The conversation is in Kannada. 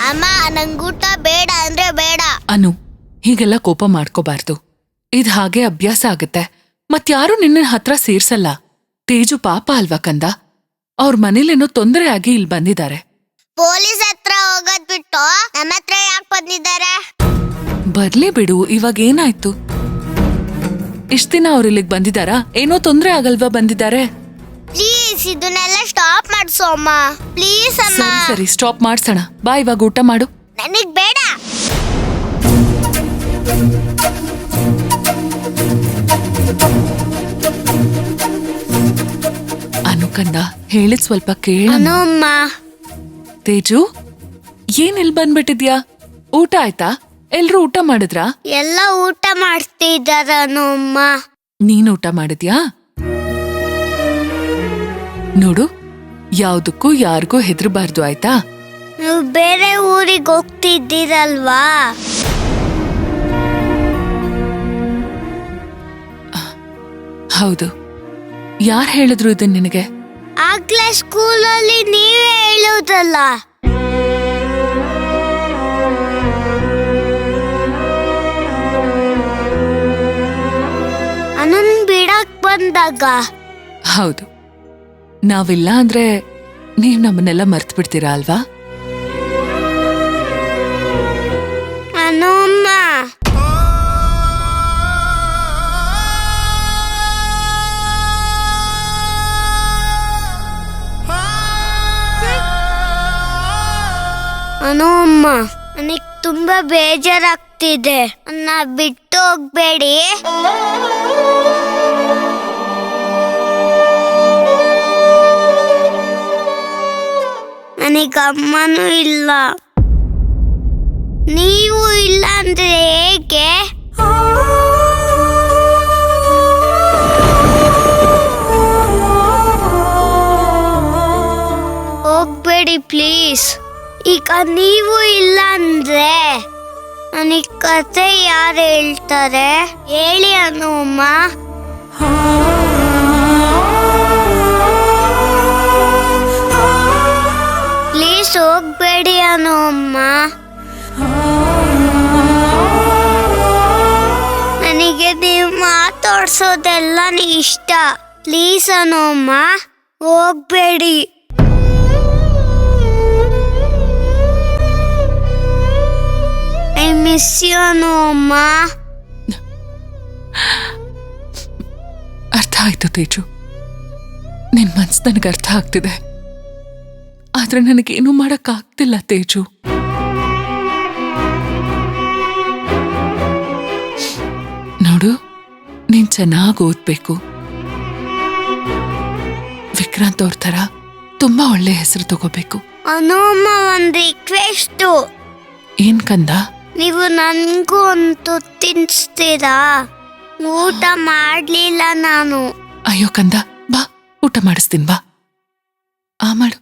ಅಮ್ಮ ನಂಗೂಟ ಬೇಡ ಅಂದ್ರೆ ಬೇಡ. ಅನು, ಹೀಗೆಲ್ಲ ಕೋಪ ಮಾಡ್ಕೋಬಾರ್ದು. ಇದ್ ಹಾಗೆ ಅಭ್ಯಾಸ ಆಗತ್ತೆ. ಮತ್ಯಾರು ನಿನ್ನ ಹತ್ರ ಸೇರ್ಸಲ್ಲ. ತೇಜು ಪಾಪ ಅಲ್ವಾ ಕಂದ, ಅವ್ರ ಮನೇಲೇನೋ ತೊಂದರೆ ಆಗಿ ಇಲ್ಲಿ ಬಂದಿದ್ದಾರೆ. ಪೊಲೀಸ್ ಹತ್ರ ಹೋಗೋದ್ ಬಿಟ್ಟು ನಮ್ಮ ಹತ್ರ ಯಾಕೆ ಬಂದಿದ್ದಾರೆ? ಬರ್ಲಿ ಬಿಡು, ಇವಾಗ ಏನಾಯ್ತು? ಇಷ್ಟ ದಿನ ಅವ್ರ ಇಲ್ಲಿಗೆ ಬಂದಿದಾರಾ? ಏನೋ ತೊಂದ್ರೆ ಆಗಲ್ವಾ ಬಂದಿದ್ದಾರೆ? ಪ್ಲೀಸ್ ಇದನ್ನೆಲ್ಲ ಸ್ಟಾಪ್ ಮಾಡ್ಸೋ ಅಮ್ಮ, ಪ್ಲೀಸ್ ಅಮ್ಮ. ಸರಿ ಸ್ಟಾಪ್ ಮಾಡ್ಸೋಣ. ಬಾ, ಇವಾಗ ಊಟ ಮಾಡು. ನನಗ್ ಬೇಡ. ಅನುಕಂದ, ಹೇಳಿದ್ ಸ್ವಲ್ಪ ಕೇಳ. ಅಮ್ಮ ತೇಜು, ಏನ್ ಇಲ್ಲಿ ಬಂದ್ಬಿಟ್ಟಿದ್ಯಾ? ಊಟ ಆಯ್ತಾ? ಎಲ್ರು ಊಟ ಮಾಡಿದ್ರಾ? ಎಲ್ಲ ಊಟ ಮಾಡ್ತಿದ್ದಾರ ಅಮ್ಮ. ನೀನ್ ಊಟ ಮಾಡಿದ್ಯಾ? ನೋಡು, ಯಾವ್ದಕ್ಕೂ ಯಾರಿಗೂ ಹೆದರ್ಬಾರ್ದು, ಆಯ್ತಾ? ನೀವು ಬೇರೆ ಊರಿಗೆ ಹೋಗ್ತಿದ್ದೀರಲ್ವಾ? ಹೌದು. ಯಾರ್ ಹೇಳಿದ್ರು ಇದನ್ ನಿನಗೆ? ಆಗ್ಲೇ ಸ್ಕೂಲಲ್ಲಿ ನೀವೇ ಹೇಳುದಲ್ಲ. ಅನನ್ ಬಿಡಕ್ ಬಂದಾಗ. ಹೌದು, ನಾವಿಲ್ಲ ಅಂದ್ರೆ ನೀವ್ ನಮ್ಮನ್ನೆಲ್ಲ ಮರ್ತ್ ಬಿಡ್ತೀರಾ ಅಲ್ವಾ? ಅಮ್ಮ ಅಮ್ಮ, ನನಗ್ ತುಂಬಾ ಬೇಜಾರಾಗ್ತಿದೆ. ನನ್ನ ಬಿಟ್ಟು ಹೋಗ್ಬೇಡಿ. ನನಗ ಅಮ್ಮನೂ ಇಲ್ಲ, ನೀವು ಇಲ್ಲ ಅಂದ್ರೆ ಹೇಗೆ? ಹೋಗ್ಬೇಡಿ ಪ್ಲೀಸ್. ಈಗ ನೀವು ಇಲ್ಲ ಅಂದ್ರೆ ನನಗ್ ಕತೆ ಯಾರು ಹೇಳ್ತಾರೆ ಹೇಳಿ ಅಮ್ಮ. ಪ್ಲೀಸ್ ಹೋಗ್ಬೇಡಿ ಅಮ್ಮ. ನನಗೆ ನೀವು ಮಾತಾಡ್ಸೋದೆಲ್ಲ ಇಷ್ಟ. ಪ್ಲೀಸ್ ಅಮ್ಮ, ಹೋಗ್ಬೇಡಿ. ಐ ಮಿಸ್ ಯು ಅಮ್ಮ. ಅರ್ಥ ಆಯ್ತು ತೇಜು, ನಿನ್ ಮನ್ಸು ನನಗೆ ಅರ್ಥ ಆಗ್ತಿದೆ. ಆದ್ರೆ ನನಗೇನು ಮಾಡಕ್ಕಾಗ್ತಿಲ್ಲ ತೇಜು. ನೋಡು, ನೀನ್ ಚೆನ್ನಾಗಿ ಓದ್ಬೇಕು. ವಿಕ್ರಾಂತ್ ಅವ್ರ ತರ ತುಂಬಾ ಒಳ್ಳೆ ಹೆಸರು ತಗೋಬೇಕು. ಅಮ್ಮ ಒಂದ್ ರಿಕ್ವೆಸ್ಟ್. ಏನ್ ಕಂದ? ನೀವು ನನ್ಗೂ ಒಂದು ತಿನ್ಸ್ತೀರಾ? ಊಟ ಮಾಡ್ಲಿಲ್ಲ ನಾನು. ಅಯ್ಯೋ ಕಂದ, ಬಾ ಊಟ ಮಾಡಿಸ್ತೀನಿ, ಬಾ. ಆ ಮಾಡು.